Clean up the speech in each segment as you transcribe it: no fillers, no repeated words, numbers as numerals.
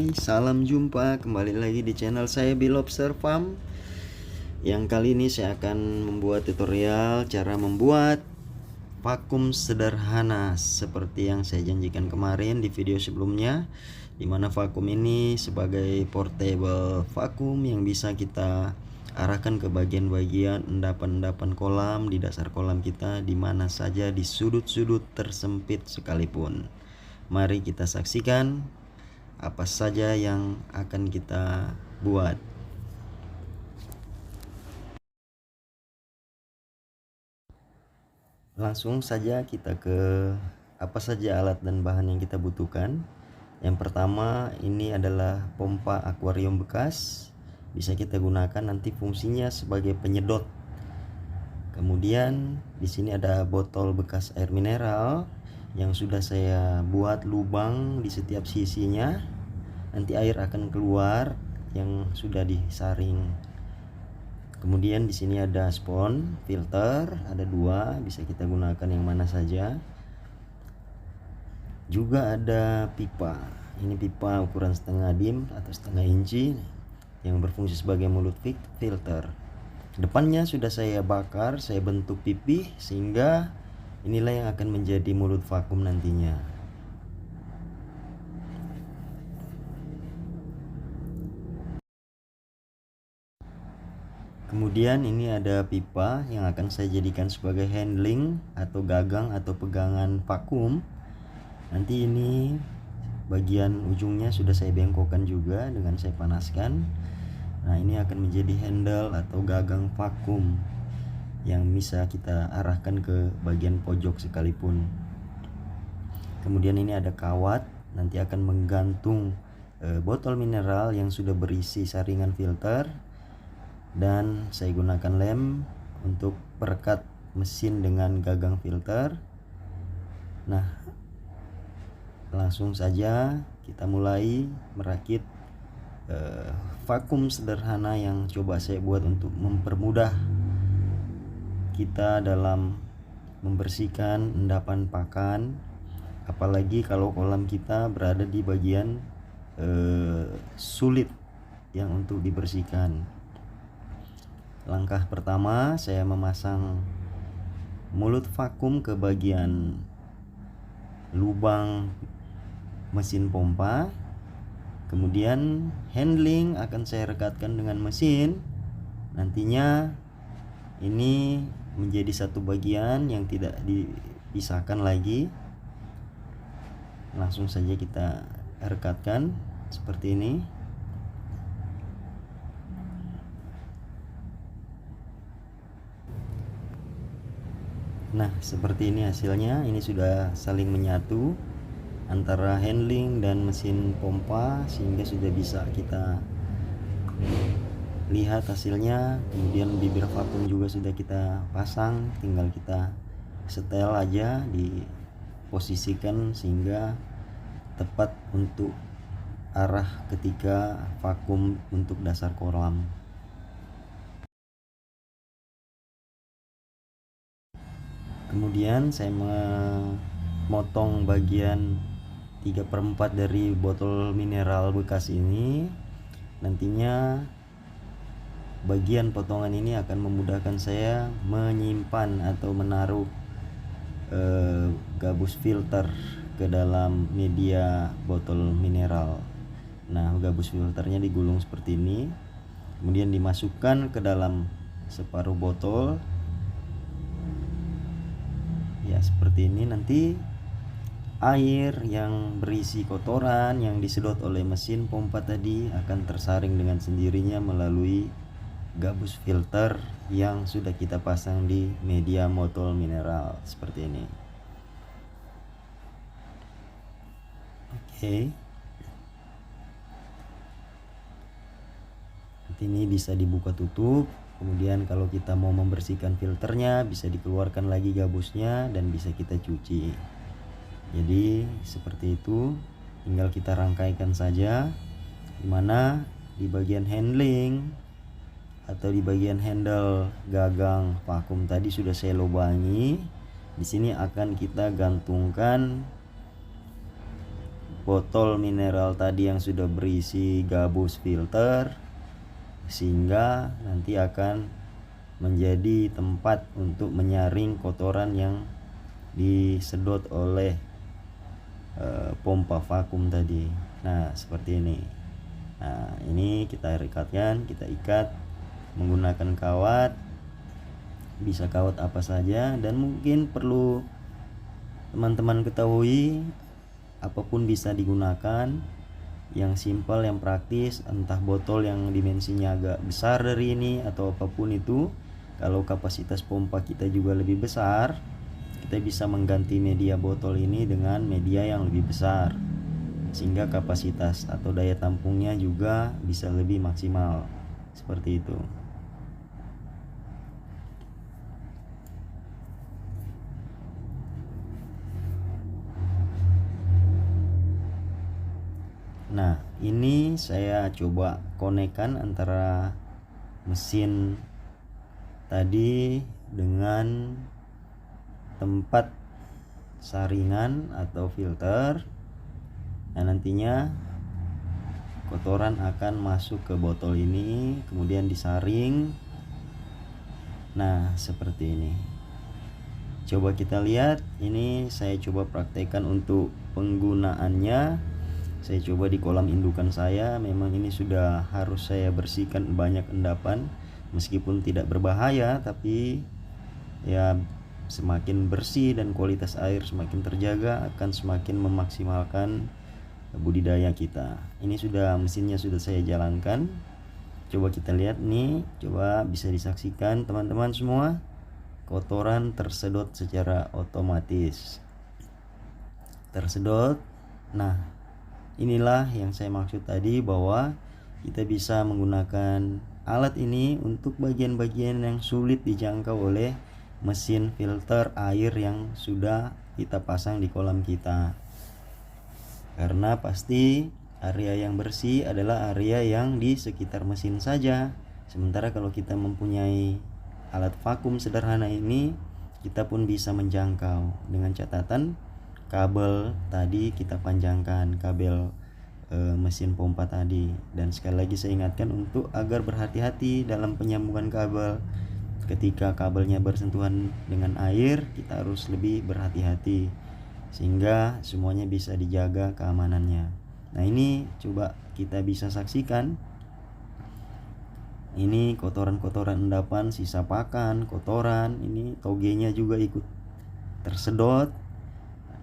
Hai, salam jumpa kembali lagi di channel saya Bill Lobster Farm. Yang kali ini saya akan membuat tutorial cara membuat vakum sederhana seperti yang saya janjikan kemarin di video sebelumnya, dimana vakum ini sebagai portable vakum yang bisa kita arahkan ke bagian-bagian endapan-endapan kolam di dasar kolam kita, di mana saja, di sudut-sudut tersempit sekalipun. Mari kita saksikan apa saja yang akan kita buat. Langsung saja kita ke apa saja alat dan bahan yang kita butuhkan. Yang pertama ini adalah pompa akuarium bekas, bisa kita gunakan nanti fungsinya sebagai penyedot. Kemudian di sini ada botol bekas air mineral yang sudah saya buat lubang di setiap sisinya. Nanti air akan keluar yang sudah disaring. Kemudian di sini ada spon filter, ada 2, bisa kita gunakan yang mana saja. Juga ada pipa. Ini pipa ukuran setengah dim atau setengah inci yang berfungsi sebagai mulut filter. Depannya sudah saya bakar, saya bentuk pipih sehingga inilah yang akan menjadi mulut vakum nantinya. Kemudian ini ada pipa yang akan saya jadikan sebagai handling atau gagang atau pegangan vakum. Nanti ini bagian ujungnya sudah saya bengkokkan juga dengan saya panaskan. Nah, ini akan menjadi handle atau gagang vakum yang bisa kita arahkan ke bagian pojok sekalipun. Kemudian ini ada kawat, nanti akan menggantung botol mineral yang sudah berisi saringan filter, dan saya gunakan lem untuk perekat mesin dengan gagang filter. Nah, langsung saja kita mulai merakit vakum sederhana yang coba saya buat untuk mempermudah kita dalam membersihkan endapan pakan, apalagi kalau kolam kita berada di bagian sulit yang untuk dibersihkan. Langkah pertama, saya memasang mulut vakum ke bagian lubang mesin pompa. Kemudian handling akan saya rekatkan dengan mesin. Nantinya ini menjadi satu bagian yang tidak dipisahkan lagi. Langsung saja kita rekatkan seperti ini. Nah, seperti ini hasilnya. Ini sudah saling menyatu antara handling dan mesin pompa sehingga sudah bisa kita lihat hasilnya. Kemudian bibir vakum juga sudah kita pasang, tinggal kita setel aja, diposisikan sehingga tepat untuk arah ketika vakum untuk dasar kolam. Kemudian saya memotong bagian 3/4 dari botol mineral bekas ini. Nantinya bagian potongan ini akan memudahkan saya menyimpan atau menaruh gabus filter ke dalam media botol mineral. Nah, gabus filternya digulung seperti ini, kemudian dimasukkan ke dalam separuh botol ya, seperti ini. Nanti air yang berisi kotoran yang disedot oleh mesin pompa tadi akan tersaring dengan sendirinya melalui gabus filter yang sudah kita pasang di media botol mineral seperti ini. Oke. Nanti ini bisa dibuka tutup. Kemudian kalau kita mau membersihkan filternya, bisa dikeluarkan lagi gabusnya dan bisa kita cuci. Jadi seperti itu, tinggal kita rangkaikan saja, dimana di bagian handling atau di bagian handle gagang vakum tadi sudah saya lubangi. Di sini akan kita gantungkan botol mineral tadi yang sudah berisi gabus filter, sehingga nanti akan menjadi tempat untuk menyaring kotoran yang disedot oleh pompa vakum tadi. Nah, seperti ini. Nah, ini kita ikat menggunakan kawat, bisa kawat apa saja, dan mungkin perlu teman-teman ketahui apapun bisa digunakan, yang simpel, yang praktis, entah botol yang dimensinya agak besar dari ini atau apapun itu. Kalau kapasitas pompa kita juga lebih besar, kita bisa mengganti media botol ini dengan media yang lebih besar, sehingga kapasitas atau daya tampungnya juga bisa lebih maksimal. Seperti itu. Nah, ini saya coba konekkan antara mesin tadi dengan tempat saringan atau filter. Nah, nantinya kotoran akan masuk ke botol ini, kemudian disaring. Nah, seperti ini. Coba kita lihat, ini saya coba praktekkan untuk penggunaannya. Saya coba di kolam indukan saya, memang ini sudah harus saya bersihkan banyak endapan, meskipun tidak berbahaya, tapi ya semakin bersih dan kualitas air semakin terjaga, akan semakin memaksimalkan budidaya kita. Ini sudah mesinnya sudah saya jalankan. Coba kita lihat nih, coba bisa disaksikan teman-teman semua, kotoran tersedot secara otomatis. Tersedot. Nah, inilah yang saya maksud tadi, bahwa kita bisa menggunakan alat ini untuk bagian-bagian yang sulit dijangkau oleh mesin filter air yang sudah kita pasang di kolam kita. Karena pasti area yang bersih adalah area yang di sekitar mesin saja. Sementara kalau kita mempunyai alat vakum sederhana ini, kita pun bisa menjangkau, dengan catatan kabel tadi kita panjangkan, kabel mesin pompa tadi. Dan sekali lagi saya ingatkan untuk agar berhati-hati dalam penyambungan kabel. Ketika kabelnya bersentuhan dengan air, kita harus lebih berhati-hati, sehingga semuanya bisa dijaga keamanannya. Nah, ini coba kita bisa saksikan, ini kotoran-kotoran endapan, sisa pakan, kotoran, ini togenya juga ikut tersedot.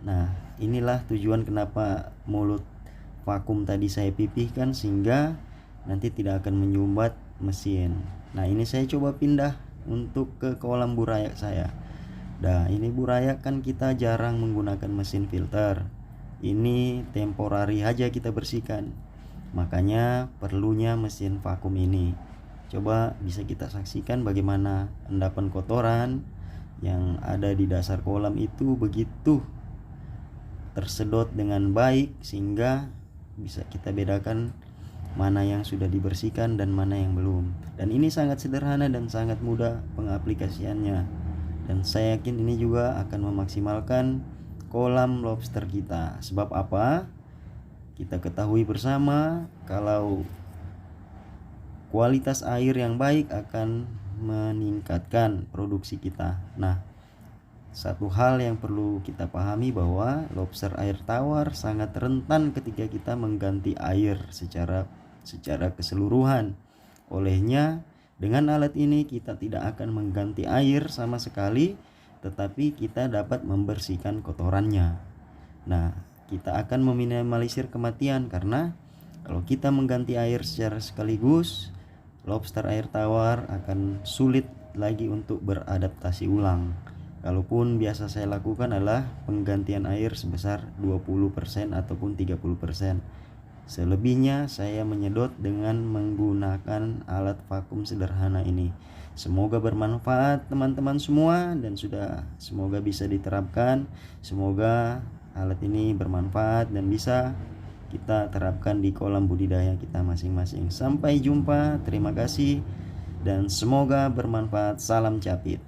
Nah, inilah tujuan kenapa mulut vakum tadi saya pipihkan, sehingga nanti tidak akan menyumbat mesin. Nah, ini saya coba pindah untuk ke kolam burayak saya. Nah, ini burayak kan kita jarang menggunakan mesin filter. Ini temporari aja kita bersihkan. Makanya perlunya mesin vakum ini. Coba bisa kita saksikan bagaimana endapan kotoran yang ada di dasar kolam itu begitu tersedot dengan baik, sehingga bisa kita bedakan mana yang sudah dibersihkan dan mana yang belum. Dan ini sangat sederhana dan sangat mudah pengaplikasiannya. Dan saya yakin ini juga akan memaksimalkan kolam lobster kita. Sebab apa? Kita ketahui bersama kalau kualitas air yang baik akan meningkatkan produksi kita. Nah, satu hal yang perlu kita pahami bahwa lobster air tawar sangat rentan ketika kita mengganti air secara keseluruhan. Olehnya, dengan alat ini kita tidak akan mengganti air sama sekali, tetapi kita dapat membersihkan kotorannya. Nah, kita akan meminimalisir kematian, karena kalau kita mengganti air secara sekaligus, lobster air tawar akan sulit lagi untuk beradaptasi ulang. Kalaupun biasa saya lakukan adalah penggantian air sebesar 20% ataupun 30%. Selebihnya saya menyedot dengan menggunakan alat vakum sederhana ini. Semoga bermanfaat teman-teman semua, dan semoga bisa diterapkan. Semoga alat ini bermanfaat dan bisa kita terapkan di kolam budidaya kita masing-masing. Sampai jumpa, terima kasih, dan semoga bermanfaat. Salam capit.